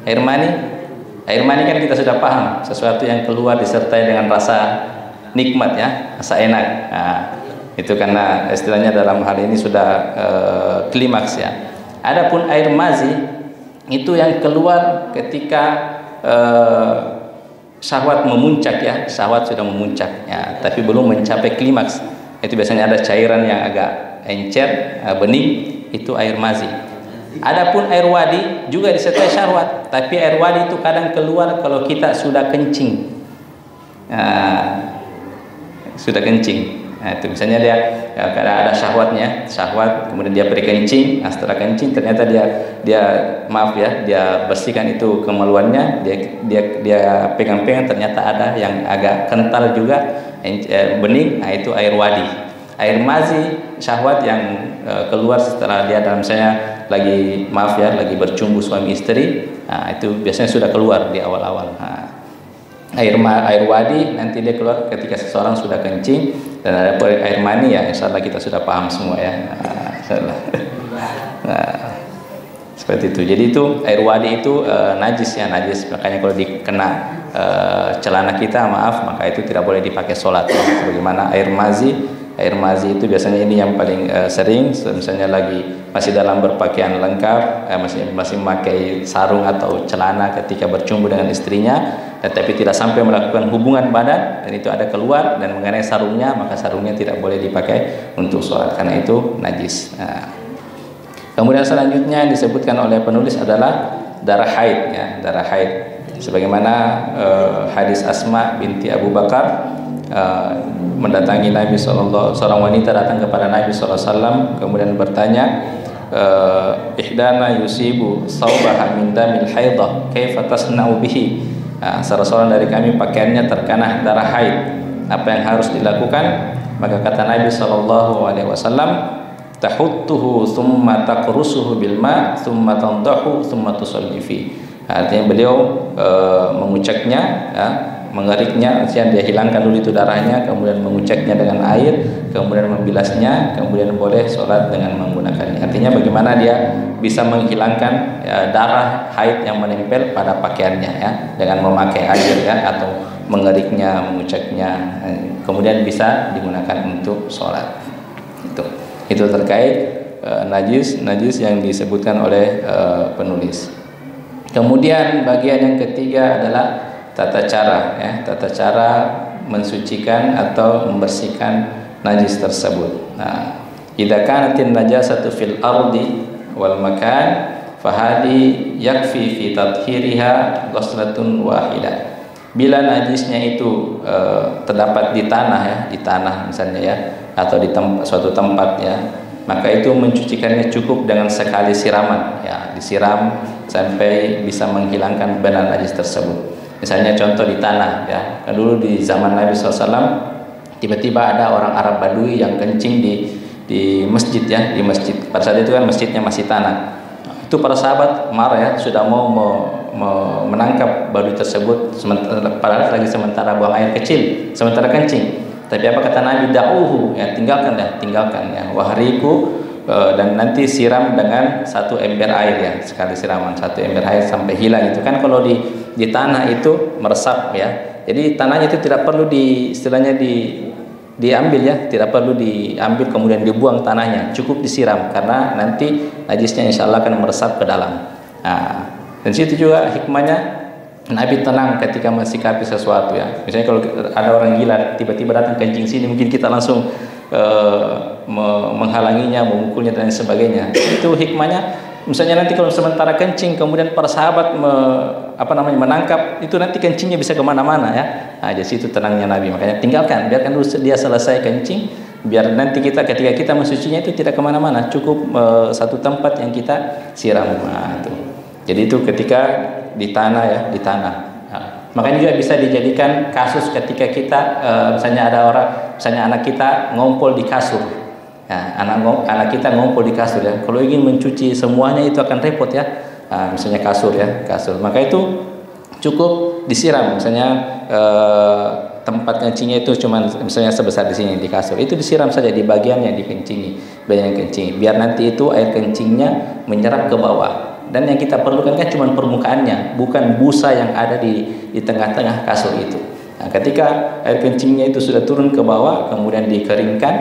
Air mani kan kita sudah paham, sesuatu yang keluar disertai dengan rasa nikmat ya, rasa enak. Itu karena istilahnya dalam hal ini sudah klimaks ya. Adapun air mazi itu yang keluar ketika syahwat memuncak ya, syahwat sudah memuncak ya, tapi belum mencapai klimaks. Itu biasanya ada cairan yang agak encer, bening, itu air mazi. Adapun air wadi juga disertai syahwat, tapi air wadi itu kadang keluar kalau kita sudah kencing. Sudah kencing. Itu misalnya dia kadang ada syahwatnya, syahwat, kemudian dia pergi kencing. Setelah kencing ternyata dia maaf ya, dia bersihkan itu kemaluannya, dia pegang-pegang, ternyata ada yang agak kental juga, bening. Itu air wadi. Air mazi syahwat yang keluar setelah dia dalam misalnya lagi maaf ya, lagi bercumbu suami istri. Itu biasanya sudah keluar di awal-awal. Air wadi nanti dia keluar ketika seseorang sudah kencing. Dan ada air mani ya, insyaallah kita sudah paham semua ya. Insyaallah. Seperti itu. Jadi itu air wadi itu najis ya, najis. Makanya kalau dikena celana kita, maaf, maka itu tidak boleh dipakai sholat. Sebagaimana air mazi itu biasanya ini yang paling sering, misalnya lagi masih dalam berpakaian lengkap, masih memakai sarung atau celana ketika bercumbu dengan istrinya, tetapi tidak sampai melakukan hubungan badan dan itu ada keluar dan mengenai sarungnya, maka sarungnya tidak boleh dipakai untuk sholat karena itu najis. Kemudian selanjutnya yang disebutkan oleh penulis adalah darah haid ya, darah haid. Sebagaimana hadis Asma binti Abu Bakar mendatangi Nabi SAW, seorang wanita datang kepada Nabi SAW kemudian bertanya, ihdana yusibu thawbaha min damil haidah kaifa tasna'u bihi. Salah seorang dari kami pakaiannya terkena darah haid, apa yang harus dilakukan? Maka kata Nabi SAW, tahuttuhu thumma taqrusuhu bil ma thumma tandahu thumma tusalli fi. Artinya beliau mengucaknya ya, mengeriknya, artinya dia hilangkan dulu itu darahnya, kemudian mengucaknya dengan air, kemudian membilasnya, kemudian boleh sholat dengan menggunakannya. Artinya bagaimana dia bisa menghilangkan darah haid yang menempel pada pakaiannya ya, dengan memakai air ya, atau mengeriknya, mengucaknya, kemudian bisa digunakan untuk sholat. Itu terkait najis yang disebutkan oleh penulis. Kemudian bagian yang ketiga adalah tata cara ya, tata cara mensucikan atau membersihkan najis tersebut. Idza kanatin najasatu fil ardi wal makan fahadi yakfi fi tathhiriha ghuslatun wahidah. Bila najisnya itu terdapat di tanah ya, di tanah misalnya ya, atau di suatu tempat ya, maka itu mencucikannya cukup dengan sekali siraman ya, disiram sampai bisa menghilangkan benar najis tersebut. Misalnya contoh di tanah ya, dulu di zaman Nabi SAW tiba-tiba ada orang Arab Badui yang kencing di masjid ya, di masjid. Pada saat itu kan masjidnya masih tanah. Itu para sahabat marah ya, sudah mau menangkap Badui tersebut, padahal lagi sementara buang air kecil, sementara kencing. Tapi apa kata Nabi? Da'uhu ya, tinggalkan ya. Wahriku dan nanti siram dengan satu ember air ya, sekali siraman satu ember air sampai hilang. Itu kan kalau di tanah itu meresap ya, jadi tanahnya itu tidak perlu istilahnya diambil ya, tidak perlu diambil kemudian dibuang tanahnya, cukup disiram karena nanti najisnya insya Allah akan meresap ke dalam. Dan situ juga hikmahnya Nabi tenang ketika mensikapi sesuatu ya. Misalnya kalau ada orang gila tiba-tiba datang kencing sini, mungkin kita langsung menghalanginya, memukulnya dan sebagainya. Itu hikmahnya Misalnya nanti kalau sementara kencing, kemudian para sahabat menangkap, itu nanti kencingnya bisa kemana-mana ya. Nah, di situ tenangnya Nabi. Makanya tinggalkan, biarkan dulu dia selesai kencing, biar nanti ketika kita mensucinya itu tidak kemana-mana, cukup satu tempat yang kita siram. Nah, itu. Jadi itu ketika di tanah ya, di tanah. Nah, makanya juga bisa dijadikan kasus ketika kita misalnya ada orang, misalnya anak kita ngumpul di kasur. Ya, anak kita ngumpul di kasur ya. Kalau ingin mencuci semuanya itu akan repot ya. Nah, misalnya kasur ya, kasur. Maka itu cukup disiram. Misalnya tempat kencingnya itu cuma misalnya sebesar di sini di kasur. Itu disiram saja di bagian yang dikencingi, bagian yang kencingi. Biar nanti itu air kencingnya menyerap ke bawah. Dan yang kita perlukan kan cuma permukaannya, bukan busa yang ada di tengah-tengah kasur itu. Nah, ketika air kencingnya itu sudah turun ke bawah, kemudian dikeringkan,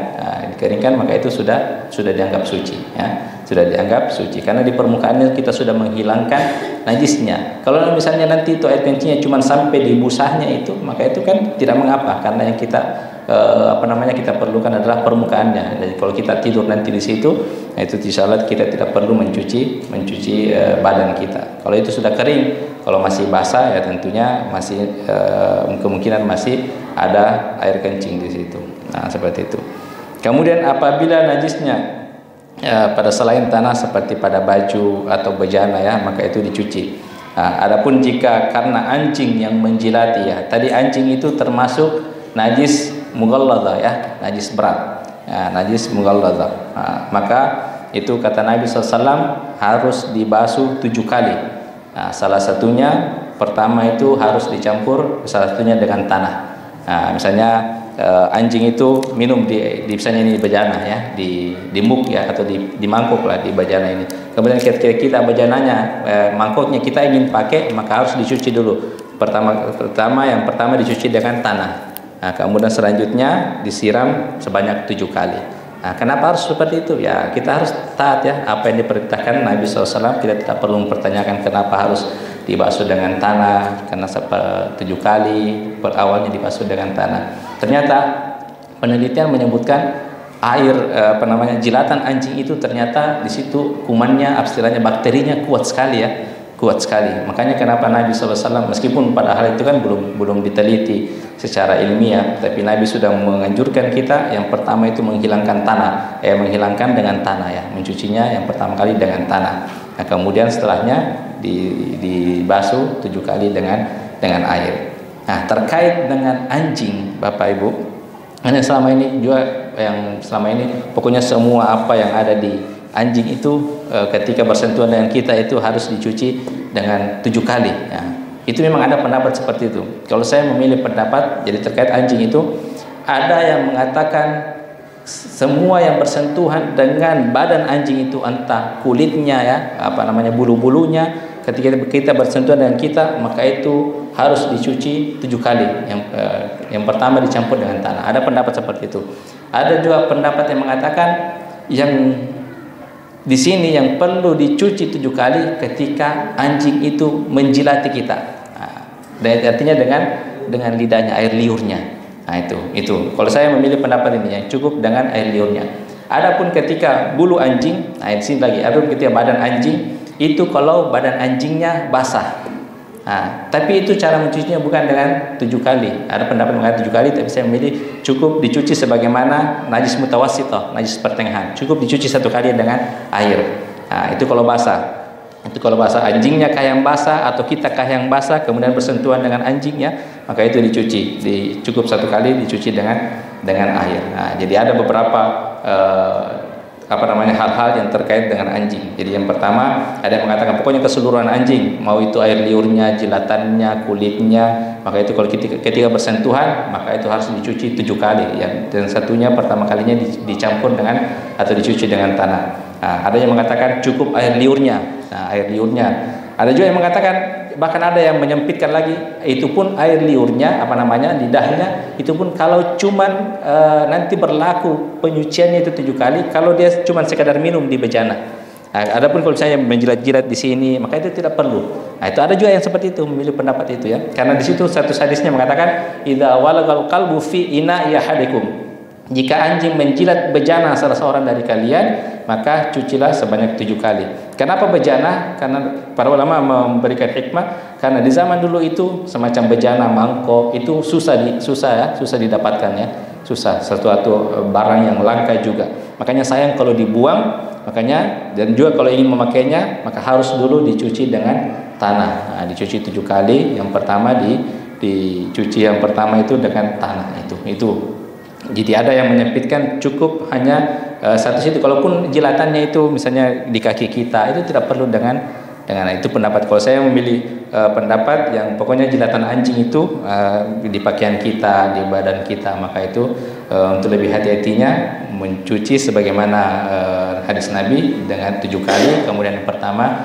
maka itu sudah dianggap suci, ya, sudah dianggap suci. Karena di permukaannya kita sudah menghilangkan najisnya. Kalau misalnya nanti itu air kencingnya cuma sampai di busahnya itu, maka itu kan tidak mengapa, karena yang kita kita perlukan adalah permukaannya. Jadi kalau kita tidur nanti di situ, nah itu di salat kita tidak perlu mencuci badan kita. Kalau itu sudah kering, kalau masih basah ya tentunya masih kemungkinan masih ada air kencing di situ. Nah, seperti itu. Kemudian apabila najisnya pada selain tanah seperti pada baju atau bejana ya, maka itu dicuci. Nah, adapun jika karena anjing yang menjilati ya, tadi anjing itu termasuk najis mughalladhah ya, najis berat. Ya, najis mughalladhah. Nah, maka itu kata Nabi SAW harus dibasuh 7 kali. Nah, salah satunya pertama itu harus dicampur, salah satunya dengan tanah. Nah, misalnya anjing itu minum di misalnya ini di bejana ya, di muk ya, atau di mangkuk lah di bejana ini. Kemudian ketika kita bejananya mangkuknya kita ingin pakai, maka harus dicuci dulu. Yang pertama dicuci dengan tanah. Nah, kemudian selanjutnya disiram sebanyak 7 kali. Nah, kenapa harus seperti itu? Ya, kita harus taat ya apa yang diperintahkan Nabi SAW. Kita tidak perlu mempertanyakan kenapa harus dibasuh dengan tanah, karena 7 kali awalnya dibasuh dengan tanah. Ternyata penelitian menyebutkan air jilatan anjing itu ternyata di situ kumannya, istilahnya bakterinya kuat sekali ya. Kuat sekali. Makanya kenapa Nabi SAW, meskipun pada hal itu kan belum diteliti secara ilmiah, tapi Nabi sudah menganjurkan kita yang pertama itu menghilangkan tanah, menghilangkan dengan tanah ya, mencucinya yang pertama kali dengan tanah. Nah, kemudian setelahnya dibasuh 7 kali dengan air. Nah, terkait dengan anjing, Bapak Ibu, yang selama ini pokoknya semua apa yang ada di anjing itu ketika bersentuhan dengan kita itu harus dicuci dengan 7 kali ya. Itu memang ada pendapat seperti itu. Kalau saya memilih pendapat, jadi terkait anjing itu ada yang mengatakan semua yang bersentuhan dengan badan anjing itu, entah kulitnya ya, bulu-bulunya, ketika kita bersentuhan dengan kita, maka itu harus dicuci 7 kali. Yang pertama dicampur dengan tanah. Ada pendapat seperti itu. Ada juga pendapat yang mengatakan yang di sini yang perlu dicuci 7 kali ketika anjing itu menjilati kita. Nah, artinya dengan lidahnya, air liurnya. Nah, itu. Kalau saya memilih pendapat ini yang cukup dengan air liurnya. Adapun ketika bulu anjing, nah di sini lagi. Adapun ketika badan anjing itu kalau badan anjingnya basah. Nah, tapi itu cara mencucinya bukan dengan 7 kali. Ada pendapat mengatakan 7 kali, tapi saya memilih cukup dicuci sebagaimana najis mutawassithah, najis pertengahan. Cukup dicuci 1 kali dengan air. Nah, itu kalau basah. Itu kalau basah, anjingnya kah yang basah atau kita kah yang basah, kemudian bersentuhan dengan anjingnya, maka itu dicuci. Cukup 1 kali dicuci dengan air. Nah, jadi ada beberapa hal-hal yang terkait dengan anjing. Jadi yang pertama ada yang mengatakan pokoknya keseluruhan anjing, mau itu air liurnya, jilatannya, kulitnya, maka itu kalau ketika bersentuhan maka itu harus dicuci 7 kali. Dan satunya pertama kalinya dicampur dengan atau dicuci dengan tanah. Nah, ada yang mengatakan cukup air liurnya. Nah, air liurnya. Ada juga yang mengatakan, bahkan ada yang menyempitkan lagi, itu pun air liurnya, lidahnya, itu pun kalau cuman nanti berlaku penyuciannya itu 7 kali, kalau dia cuman sekadar minum di bejana. Nah, adapun kalau saya menjilat-jilat di sini, maka itu tidak perlu. Nah, itu ada juga yang seperti itu, memilih pendapat itu ya. Karena di situ satu hadisnya mengatakan, idza walagal qalbu fi ina'i ahadikum. Jika anjing menjilat bejana salah seorang dari kalian, maka cucilah sebanyak 7 kali. Kenapa bejana? Karena para ulama memberikan hikmah, karena di zaman dulu itu semacam bejana, mangkok itu susah didapatkan ya, susah, sesuatu barang yang langka juga. Makanya sayang kalau dibuang, makanya dan juga kalau ingin memakainya maka harus dulu dicuci dengan tanah. Nah, dicuci 7 kali. Yang pertama dicuci yang pertama itu dengan tanah itu. Jadi ada yang menyempitkan cukup hanya satu situ. Kalaupun jilatannya itu misalnya di kaki kita, itu tidak perlu dengan itu pendapat. Kalau saya memilih pendapat yang pokoknya jilatan anjing itu di pakaian kita, di badan kita, maka itu untuk lebih hati-hatinya mencuci sebagaimana hadis Nabi dengan 7 kali. Kemudian yang pertama,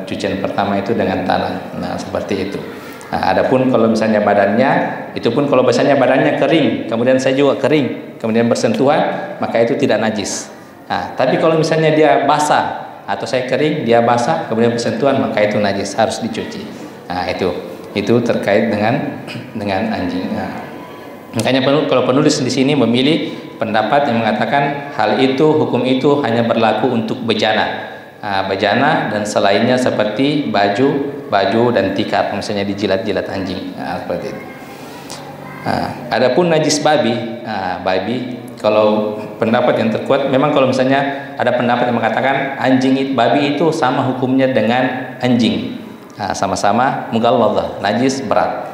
cucian pertama itu dengan tanah. Nah, seperti itu. Nah, adapun kalau misalnya badannya, itu pun kalau misalnya badannya kering, kemudian saya juga kering, kemudian bersentuhan, maka itu tidak najis. Nah, tapi kalau misalnya dia basah atau saya kering, dia basah, kemudian bersentuhan, maka itu najis, harus dicuci. Nah, itu terkait dengan anjing. Nah, makanya kalau penulis di sini memilih pendapat yang mengatakan hal itu, hukum itu hanya berlaku untuk bejana. Bejana dan selainnya seperti baju dan tikar, misalnya dijilat-jilat anjing, seperti itu. Adapun najis babi, kalau pendapat yang terkuat, memang kalau misalnya ada pendapat yang mengatakan babi itu sama hukumnya dengan anjing, sama-sama mughalladhah, najis berat.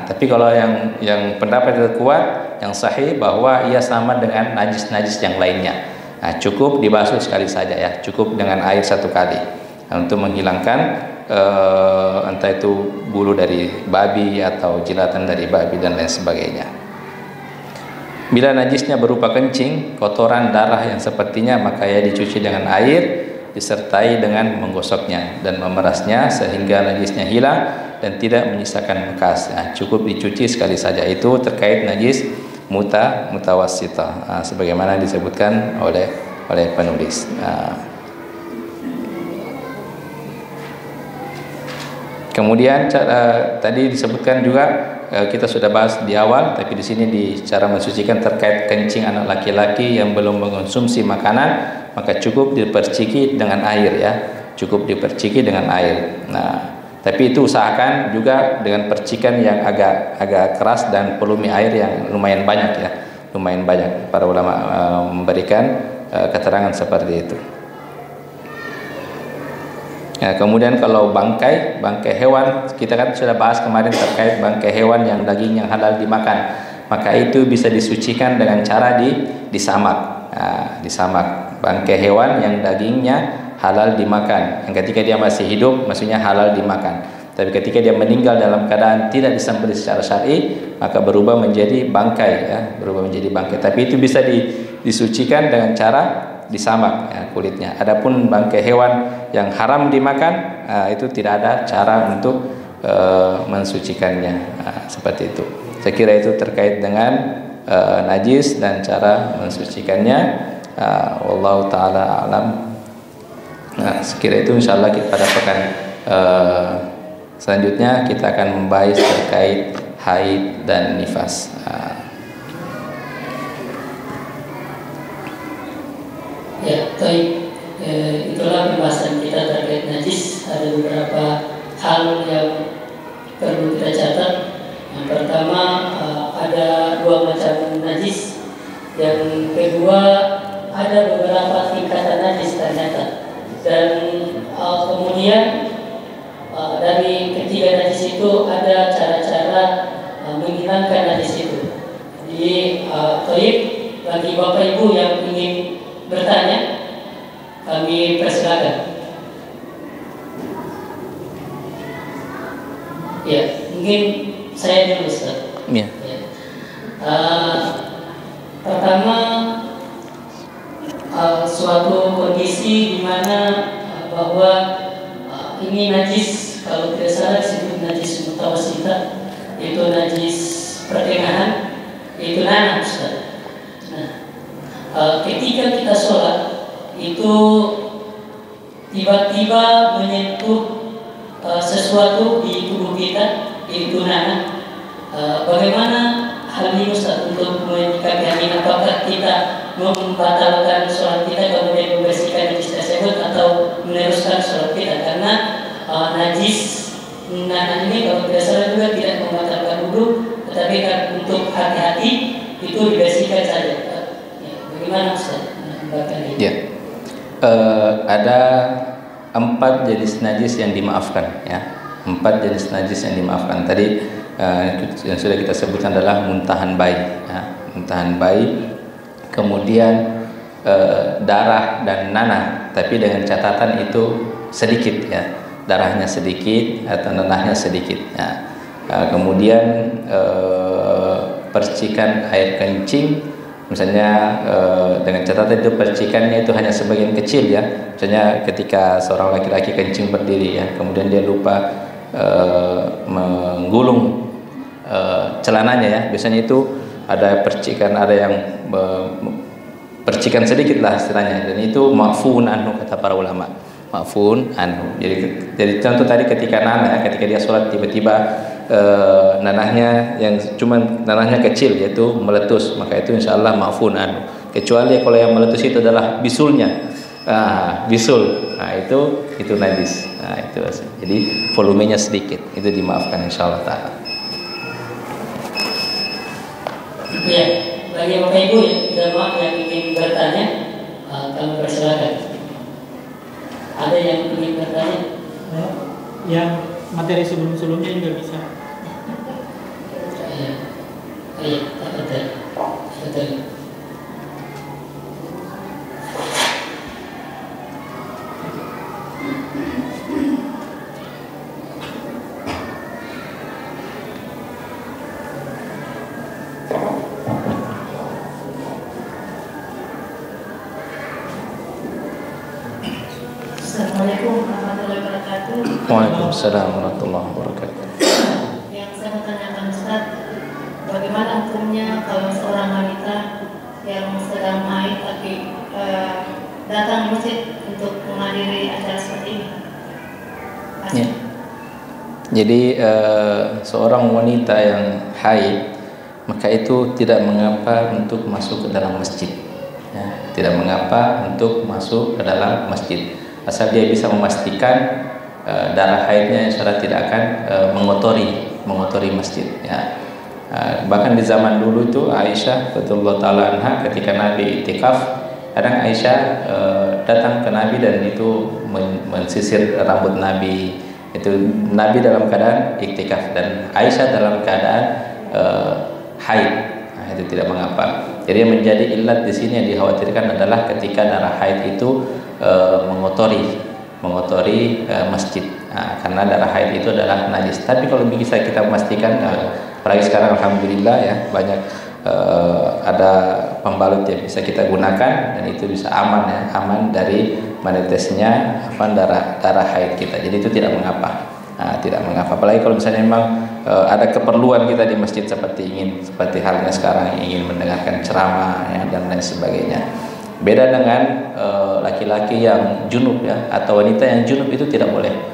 Tapi kalau yang pendapat terkuat, yang sahih bahwa ia sama dengan najis-najis yang lainnya. Cukup dibasuh sekali saja ya, cukup dengan air 1 kali untuk menghilangkan entah itu bulu dari babi atau jilatan dari babi dan lain sebagainya. Bila najisnya berupa kencing, kotoran, darah yang sepertinya, maka ia dicuci dengan air disertai dengan menggosoknya dan memerasnya sehingga najisnya hilang dan tidak menyisakan bekas. Cukup dicuci sekali saja. Itu terkait najis mutawassithah, sebagaimana disebutkan oleh penulis. Kemudian tadi disebutkan juga, kita sudah bahas di awal, tapi di sini cara mensucikan terkait kencing anak laki-laki yang belum mengonsumsi makanan, maka cukup diperciki dengan air ya, cukup diperciki dengan air. Nah, tapi itu usahakan juga dengan percikan yang agak keras dan volumenya air yang lumayan banyak ya, lumayan banyak. Para ulama memberikan keterangan seperti itu. Kemudian kalau bangkai hewan, kita kan sudah bahas kemarin terkait bangkai hewan yang daging yang halal dimakan, maka itu bisa disucikan dengan cara disamak. Disamak bangkai hewan yang dagingnya halal dimakan, yang ketika dia masih hidup maksudnya halal dimakan, tapi ketika dia meninggal dalam keadaan tidak disembelih secara syar'i, maka berubah menjadi bangkai ya, berubah menjadi bangkai. Tapi itu bisa disucikan dengan cara disamak ya, kulitnya. Adapun bangkai hewan yang haram dimakan, itu tidak ada cara untuk mensucikannya. Seperti itu. Saya kira itu terkait dengan najis dan cara mensucikannya. Wallahu taala alam. Sekira itu insyaallah pada pekan selanjutnya kita akan membahas terkait haid dan nifas. Ya, baik. Itulah pembahasan kita terkait najis. Ada beberapa hal yang perlu kita catat. Yang pertama, ada 2 macam najis. Yang kedua, ada beberapa tingkatan najis ternyata. Dan kemudian dari ketiga najis itu ada cara-cara menghilangkan najis itu. Jadi, bagi Bapak Ibu yang ingin bertanya, kami persilakan. Ya, mungkin saya dulu, Ustaz. Ya. Pertama, suatu kondisi di mana bahwa ini najis, kalau tidak salah disebut najis mutawassithah, itu najis pertengahan, itu nanah, Ustaz. Ketika kita sholat itu tiba-tiba menyentuh sesuatu di tubuh kita, itu nanah. Bagaimana hal ini, Ustaz, untuk menyikapi hal ini? Apakah apakah kita membatalkan sholat kita kemudian membersihkan najis tersebut atau meneruskan sholat kita, karena najis nanah ini kalau tidak salah juga tidak membatalkan wudhu, tetapi kan untuk hati-hati itu dibersihkan saja. Bagaimana Ustaz? Ya. Ada 4 jenis najis yang dimaafkan, ya. 4 jenis najis yang dimaafkan. Tadi yang sudah kita sebutkan adalah muntahan bayi, ya. Muntahan bayi, kemudian darah dan nanah, tapi dengan catatan itu sedikit, ya. Darahnya sedikit atau nanahnya sedikit, ya. Kemudian percikan air kencing, misalnya dengan catatan itu percikannya itu hanya sebagian kecil, ya. Misalnya ketika seorang laki-laki kencing berdiri, ya, kemudian dia lupa menggulung celananya, ya, biasanya itu ada percikan, ada yang percikan sedikit lah istilahnya, dan itu ma'fun anhu kata para ulama, ma'fun anhu. Jadi contoh tadi ketika nanah, ketika dia sholat tiba-tiba nanahnya yang cuman nanahnya kecil yaitu meletus, maka itu insyaallah ma'fun anhu. Kecuali kalau yang meletus itu adalah bisulnya, bisul, itu najis, itu jadi volumenya sedikit, itu dimaafkan insyaallah taala. Ya, bagi Bapak Ibu yang ingin bertanya, kami persilakan. Ada yang ingin bertanya? Yang materi sebelum-sebelumnya juga bisa. Iya, betul. Assalamualaikum warahmatullahi wabarakatuh. Waalaikumsalam warahmatullahi wabarakatuh. Yang saya mau tanyakan Ustaz, bagaimana hukumnya kalau seorang wanita yang sedang haid tapi datang masjid untuk menghadiri acara seperti ini? Ya. Jadi seorang wanita yang haid, maka itu tidak mengapa untuk masuk ke dalam masjid, ya. Tidak mengapa untuk masuk ke dalam masjid, asal dia bisa memastikan darah haidnya insyaallah tidak akan mengotori masjid, ya. Bahkan di zaman dulu itu Aisyah radhiyallahu taala anha ketika Nabi iktikaf, kadang Aisyah datang ke Nabi dan itu mensisir rambut Nabi. Itu Nabi dalam keadaan iktikaf dan Aisyah dalam keadaan haid. Itu tidak mengapa. Jadi yang menjadi illat di sini yang dikhawatirkan adalah ketika darah haid itu mengotori masjid. Karena darah haid itu adalah najis. Tapi kalau bisa kita memastikan, apalagi sekarang alhamdulillah, ya, banyak ada pembalut yang bisa kita gunakan dan itu bisa aman, ya, aman dari menetesnya darah haid kita. Jadi itu tidak mengapa. Tidak mengapa. Apalagi kalau misalnya memang ada keperluan kita di masjid seperti halnya sekarang ingin mendengarkan ceramah, ya, dan lain sebagainya. Beda dengan laki-laki yang junub, ya, atau wanita yang junub itu tidak boleh.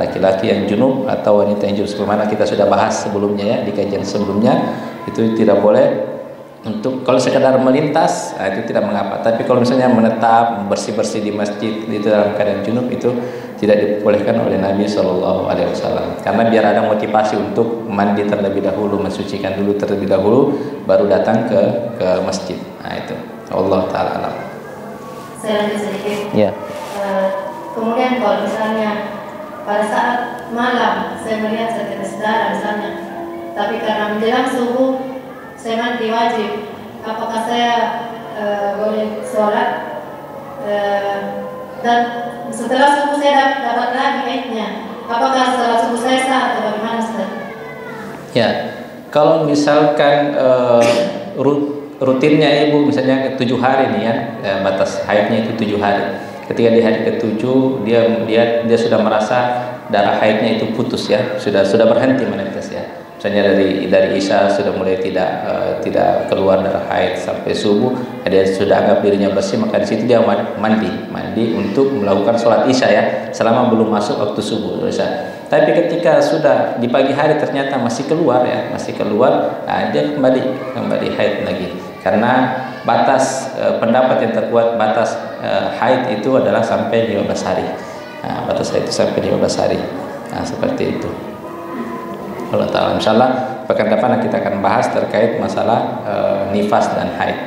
Laki-laki yang junub atau wanita yang junub, sebagaimana kita sudah bahas sebelumnya, ya, di kajian sebelumnya, itu tidak boleh untuk kalau sekedar melintas, itu tidak mengapa. Tapi kalau misalnya menetap bersih-bersih di masjid itu dalam keadaan junub, itu tidak dibolehkan oleh Nabi Shallallahu Alaihi Wasallam. Karena biar ada motivasi untuk mandi terlebih dahulu, mensucikan dulu terlebih dahulu, baru datang ke masjid. Itu Allah Taala alam. Saya lanjut sedikit. Ya. Kemudian kalau misalnya pada saat malam saya melihat setetes darah misalnya, tapi karena menjelang subuh saya mandi wajib, apakah saya boleh sholat dan setelah subuh saya dapat lagi haidnya, apakah setelah subuh saya sah atau bagaimana Ustaz? Ya, kalau misalkan rutinnya ibu misalnya 7 hari nih, ya, batas haidnya itu 7 hari. Ketika di hari ke-7 dia sudah merasa darah haidnya itu putus, ya, sudah berhenti menetes, ya. Misalnya dari Isya sudah mulai tidak keluar darah haid sampai subuh, dia sudah anggap dirinya bersih, maka di situ dia mandi untuk melakukan sholat Isya, ya, selama belum masuk waktu subuh, Isya. Tapi ketika sudah di pagi hari ternyata masih keluar, ya, dia kembali haid lagi. Karena batas pendapat yang terkuat batas haid itu adalah sampai 15 hari. Nah, batas haid itu sampai 15 hari. Nah, seperti itu. Allah Ta'ala, insyaallah pekan depan kita akan bahas terkait masalah nifas dan haid.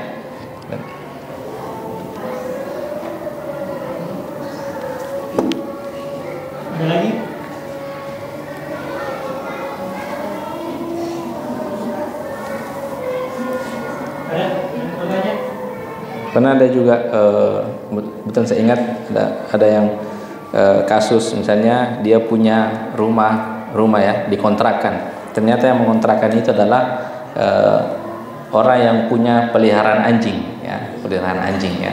Ada lagi? Ada yang bertanya? Karena ada juga betul saya ingat ada yang kasus misalnya dia punya rumah ya dikontrakkan. Ternyata yang mengontrakkan itu adalah orang yang punya peliharaan anjing ya, peliharaan anjing ya.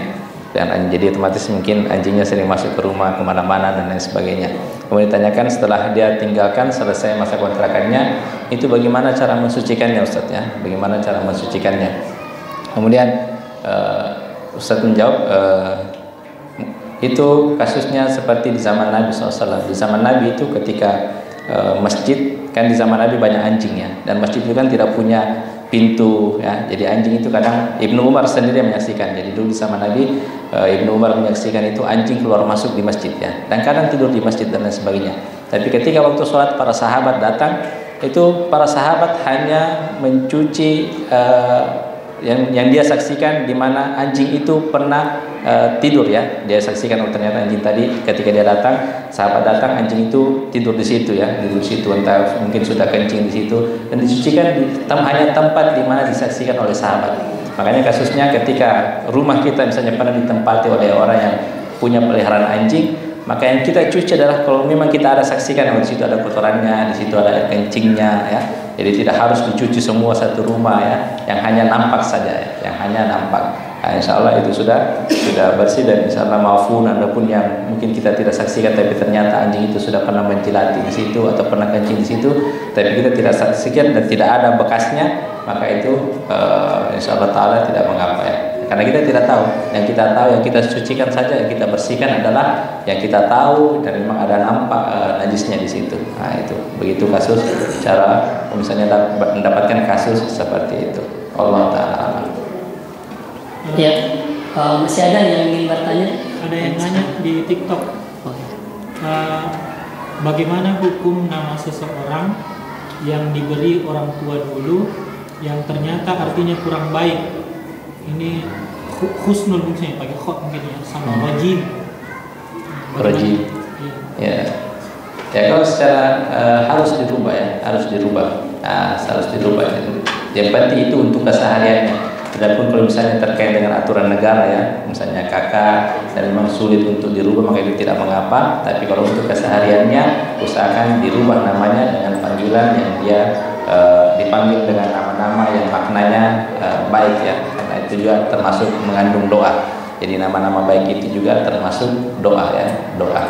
Dan jadi otomatis mungkin anjingnya sering masuk ke rumah kemana-mana dan lain sebagainya. Kemudian ditanyakan setelah dia tinggalkan selesai masa kontrakannya, itu bagaimana cara mensucikannya Ustaz ya? Bagaimana cara mensucikannya? Kemudian Ustaz menjawab, itu kasusnya seperti di zaman Nabi SAW. Di zaman Nabi itu ketika masjid, kan di zaman Nabi banyak anjing ya, dan masjid itu kan tidak punya pintu ya, jadi anjing itu kadang Ibnu Umar sendiri yang menyaksikan. Jadi dulu di zaman Nabi Ibnu Umar menyaksikan itu anjing keluar masuk di masjid ya, dan kadang tidur di masjid dan lain sebagainya. Tapi ketika waktu sholat para sahabat datang, itu para sahabat hanya mencuci yang dia saksikan di mana anjing itu pernah tidur ya. Dia saksikan ternyata anjing tadi ketika dia datang, sahabat datang, anjing itu tidur di situ ya, tidur di situ, entah mungkin sudah kencing di situ, dan disucikan hanya tempat di mana disaksikan oleh sahabat. Makanya kasusnya ketika rumah kita misalnya pernah ditempati oleh orang yang punya peliharaan anjing, maka yang kita cuci adalah kalau memang kita ada saksikan di situ ada kotorannya, di situ ada kencingnya ya. Jadi tidak harus dicuci semua satu rumah ya, yang hanya nampak saja ya, yang hanya nampak. Nah, insya Allah itu sudah bersih dan insya Allah maafun. Adapun yang mungkin kita tidak saksikan tapi ternyata anjing itu sudah pernah menjilati di situ atau pernah kencing di situ, tapi kita tidak saksikan dan tidak ada bekasnya, maka itu insya Allah Taala tidak mengapa ya. Karena kita tidak tahu, yang kita tahu, yang kita sucikan saja, yang kita bersihkan adalah yang kita tahu dan memang ada nampak najisnya di situ. Nah itu, begitu kasus cara misalnya mendapatkan kasus seperti itu. Allah Ta'ala. Ya, masih ada yang ingin bertanya? Ada yang nanya di TikTok. Bagaimana hukum nama seseorang yang diberi orang tua dulu yang ternyata artinya kurang baik? Ini husnul mungkin pakai khot mungkin ya, sama rajim. Rajim. Ya. Ya kalau secara harus dirubah ya, harus dirubah. Harus dirubah. Yang penting itu untuk kesehariannya. Adapun kalau misalnya terkait dengan aturan negara ya, misalnya kakak dan memang sulit untuk dirubah, maka itu tidak mengapa. Tapi kalau untuk kesehariannya, usahakan dirubah namanya dengan panggilan yang dia dipanggil dengan nama-nama yang maknanya baik ya. Karena itu juga termasuk mengandung doa. Jadi nama-nama baik itu juga termasuk doa ya, doa.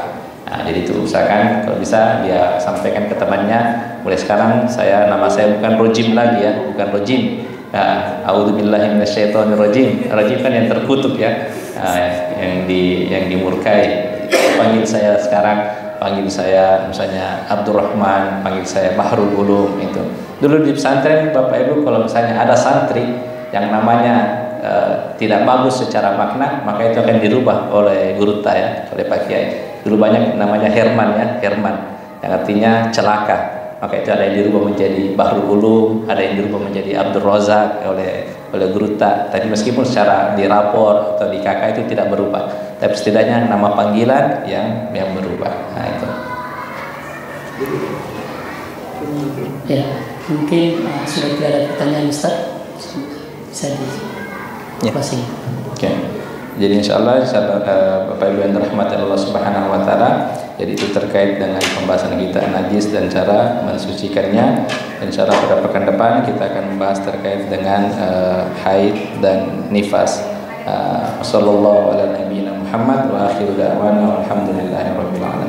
Nah, jadi itu usahakan kalau bisa dia sampaikan ke temannya. Mulai sekarang nama saya bukan Rojim lagi ya, bukan Rojim. A'udzubillahi minasyaitonirrajim. Rajim kan yang terkutuk ya, yang dimurkai. Panggil saya sekarang, panggil saya misalnya Abdurrahman, panggil saya Bahrul Ulum itu. Dulu di pesantren Bapak Ibu kalau misalnya ada santri yang namanya tidak bagus secara makna, maka itu akan dirubah oleh guruta ya, oleh Pak Kiai. Dulu banyak namanya Herman ya, Herman yang artinya celaka. Maka itu ada yang dirubah menjadi Bahrul Ulum, ada yang dirubah menjadi Abdul Razak oleh guruta. Tapi meskipun secara di rapor atau di KK itu tidak berubah, tapi setidaknya nama panggilan yang berubah. Nah itu. Ya, mungkin sudah tidak ada pertanyaan Ustaz. Bisa di Oke. Jadi insyaallah Bapak Ibu yang dirahmati Allah Subhanahu wa taala, jadi itu terkait dengan pembahasan kita najis dan cara mensucikannya. Insyaallah pada pekan depan kita akan membahas terkait dengan haid dan nifas. Sallallahu ala nabiyina Muhammad wa akhiru da'wana walhamdulillahi rabbil alamin.